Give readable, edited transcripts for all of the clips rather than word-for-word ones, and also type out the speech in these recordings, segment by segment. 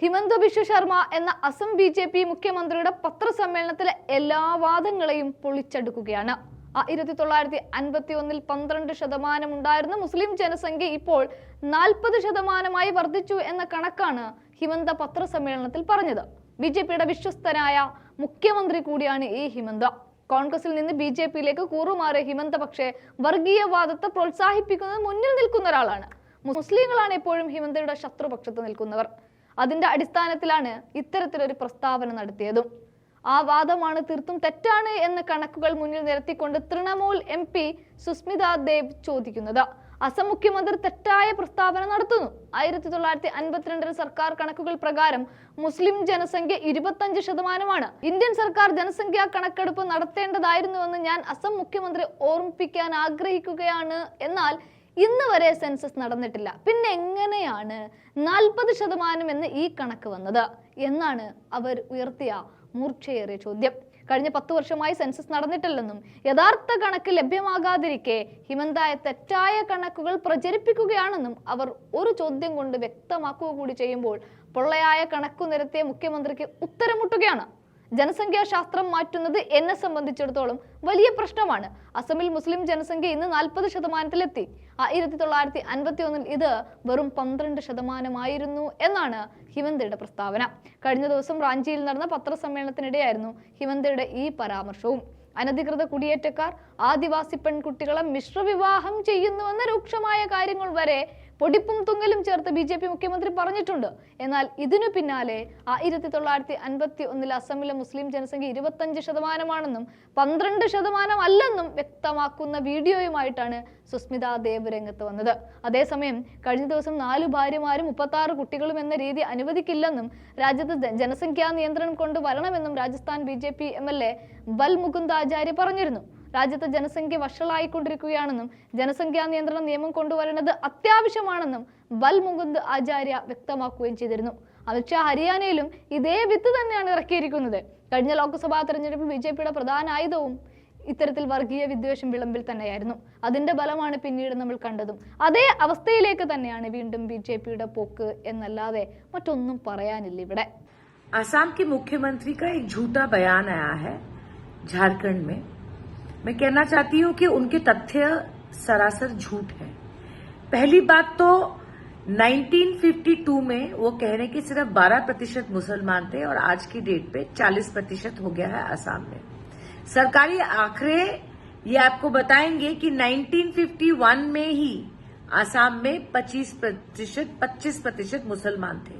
ഹിമന്ത ബിശ്വ ശർമ്മ എന്ന അസം ബി.ജെ.പി. മുഖ്യമന്ത്രിയുടെ പത്രസമ്മേളനത്തിലെ എല്ലാ വാദങ്ങളെയും പൊളിച്ചെടുക്കുകയാണ്. 1951 12% ഉണ്ടായിരുന്ന മുസ്ലിം ജനസംഖ്യ ഇപ്പോൾ 40% വർദ്ധിച്ചു എന്ന കണക്കാണ് ഹിമന്ത പത്രസമ്മേളനത്തിൽ പറഞ്ഞത്. ബി.ജെ.പിയുടെ വിശ്വസ്തനായ മുഖ്യമന്ത്രി കൂടിയാണ് ഈ ഹിമന്ത. കോൺഗ്രസിൽ നിന്ന് ബി.ജെ.പിയിലേക്ക് കൂറുമാറിയ ഹിമന്ത പക്ഷേ വർഗീയവാദത്തെ പ്രോത്സാഹിപ്പിക്കുന്നത് മുന്നിൽ നിൽക്കുന്ന ഒരാളാണ്. മുസ്ലിങ്ങളാണ് എപ്പോഴും ഹിമന്തയുടെ ശത്രുപക്ഷത്ത് നിൽക്കുന്നവർ. അതിന്റെ അടിസ്ഥാനത്തിലാണ് ഇത്തരത്തിലൊരു പ്രസ്താവന നടത്തിയതും. ആ വാദമാണ് തീർത്തും തെറ്റാണ് എന്ന കണക്കുകൾ മുന്നിൽ നിരത്തിക്കൊണ്ട് തൃണമൂൽ MP സുസ്മിത ദേവ് ചോദിക്കുന്നത്. അസം മുഖ്യമന്ത്രി തെറ്റായ പ്രസ്താവന നടത്തുന്നു. 1952 സർക്കാർ കണക്കുകൾ പ്രകാരം മുസ്ലിം ജനസംഖ്യ 25%. ഇന്ത്യൻ സർക്കാർ ജനസംഖ്യാ കണക്കെടുപ്പ് നടത്തേണ്ടതായിരുന്നുവെന്ന് ഞാൻ അസം മുഖ്യമന്ത്രി ഓർമ്മിപ്പിക്കാൻ ആഗ്രഹിക്കുകയാണ്. എന്നാൽ ഇന്ന് വരെ സെൻസസ് നടന്നിട്ടില്ല. പിന്നെ എങ്ങനെയാണ് 40% എന്ന് ഈ കണക്ക് വന്നത് എന്നാണ് അവർ ഉയർത്തിയ മൂർച്ചയേറിയ ചോദ്യം. കഴിഞ്ഞ 10 വർഷമായി സെൻസസ് നടന്നിട്ടില്ലെന്നും യഥാർത്ഥ കണക്ക് ലഭ്യമാകാതിരിക്കെ ഹിമന്തയെ തെറ്റായ കണക്കുകൾ പ്രചരിപ്പിക്കുകയാണെന്നും അവർ ഒരു ചോദ്യം കൊണ്ട് വ്യക്തമാക്കുക കൂടി ചെയ്യുമ്പോൾ പൊള്ളയായ കണക്കു നിരത്തിയ മുഖ്യമന്ത്രിക്ക് ഉത്തരം മുട്ടുകയാണ്. ജനസംഖ്യാ ശാസ്ത്രം മാറ്റുന്നത് എന്നെ സംബന്ധിച്ചിടത്തോളം വലിയ പ്രശ്നമാണ്. അസമിൽ മുസ്ലിം ജനസംഖ്യ ഇന്ന് 40%-ലെത്തി. 1951 ഇത് വെറും 12% എന്നാണ് ഹിമന്തയുടെ പ്രസ്താവന. കഴിഞ്ഞ ദിവസം റാഞ്ചിയിൽ നടന്ന പത്രസമ്മേളനത്തിനിടെയായിരുന്നു ഹിമന്തയുടെ ഈ പരാമർശവും. അനധികൃത കുടിയേറ്റക്കാർ ആദിവാസി പെൺകുട്ടികളെ മിശ്രവിവാഹം ചെയ്യുന്നുവെന്ന രൂക്ഷമായ കാര്യങ്ങൾ വരെ പൊടിപ്പും തുങ്ങലും ചേർത്ത് ബി.ജെ.പി. മുഖ്യമന്ത്രി പറഞ്ഞിട്ടുണ്ട്. എന്നാൽ ഇതിനു പിന്നാലെ 1951 അസമിലെ മുസ്ലിം ജനസംഖ്യ 25%-ആണെന്നും 12% അല്ലെന്നും വ്യക്തമാക്കുന്ന വീഡിയോയുമായിട്ടാണ് സുസ്മിത ദേവ് രംഗത്ത് വന്നത്. അതേസമയം കഴിഞ്ഞ ദിവസം 4 ഭാര്യമാരും 36 കുട്ടികളും എന്ന രീതി അനുവദിക്കില്ലെന്നും രാജ്യത്ത് ജനസംഖ്യാ നിയന്ത്രണം കൊണ്ടുവരണമെന്നും രാജസ്ഥാൻ ബി.ജെ.പി. MLA ബൽ മുകുന്ദ് ആചാര്യ പറഞ്ഞിരുന്നു. രാജ്യത്ത് ജനസംഖ്യ വഷളായിക്കൊണ്ടിരിക്കുകയാണെന്നും ജനസംഖ്യാ നിയന്ത്രണ നിയമം കൊണ്ടുവരുന്നത് അത്യാവശ്യമാണെന്നും ബൽ മുകുന്ദ് ആചാര്യ വ്യക്തമാക്കുകയും ചെയ്തിരുന്നു. അമിത്ഷാ ഹരിയാനയിലും ഇതേ വിത്ത് തന്നെയാണ് ഇറക്കിയിരിക്കുന്നത്. കഴിഞ്ഞ ലോക്സഭാ തെരഞ്ഞെടുപ്പിൽ ബി.ജെ.പിയുടെ പ്രധാന ആയുധവും ഇത്തരത്തിൽ വർഗീയ വിദ്വേഷം വിളമ്പിൽ തന്നെയായിരുന്നു. അതിന്റെ ബലമാണ് പിന്നീട് നമ്മൾ കണ്ടതും. അതേ അവസ്ഥയിലേക്ക് തന്നെയാണ് വീണ്ടും ബി.ജെ.പിയുടെ പോക്ക് എന്നല്ലാതെ മറ്റൊന്നും പറയാനില്ല ഇവിടെ. असम के मुख्यमंत्री का एक झूठा बयान आया है झारखंड में. मैं कहना चाहती हूं कि उनके तथ्य सरासर झूठ है. पहली बात तो 1952 में वो कह रहे कि सिर्फ 12% मुसलमान थे और आज की डेट पे 40% हो गया है असम में. सरकारी आंकड़े ये आपको बताएंगे कि 1951 में ही असम में 25% मुसलमान थे.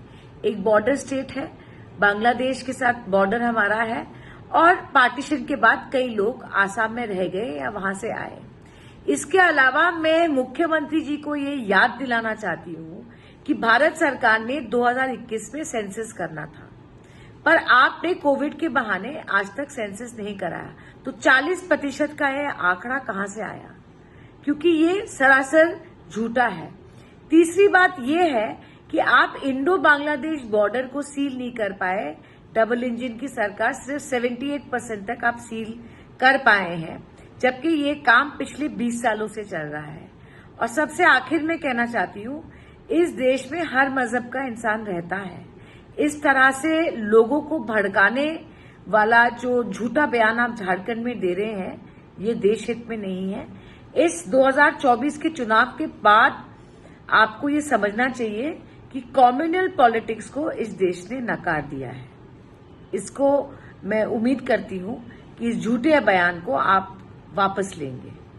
एक बॉर्डर स्टेट है, बांग्लादेश के साथ बॉर्डर हमारा है और पार्टीशन के बाद कई लोग आसाम में रह गए या वहां से आए. इसके अलावा मैं मुख्यमंत्री जी को ये याद दिलाना चाहती हूँ कि भारत सरकार ने 2021 में सेंसस करना था, पर आपने कोविड के बहाने आज तक सेंसस नहीं कराया. तो 40% का ये आंकड़ा कहां से आया? क्योंकि ये सरासर झूठा है. तीसरी बात ये है कि आप इंडो बांग्लादेश बॉर्डर को सील नहीं कर पाए. डबल इंजन की सरकार सिर्फ 78% तक आप सील कर पाए हैं, जबकि ये काम पिछले 20 सालों से चल रहा है. और सबसे आखिर में कहना चाहती हूँ, इस देश में हर मजहब का इंसान रहता है. इस तरह से लोगों को भड़काने वाला जो झूठा बयान आप झारखंड में दे रहे हैं, ये देश हित में नहीं है. इस 2024 के चुनाव के बाद आपको ये समझना चाहिए कि कम्युनल पॉलिटिक्स को इस देश ने नकार दिया है. इसको मैं उम्मीद करती हूं कि इस झूठे बयान को आप वापस लेंगे.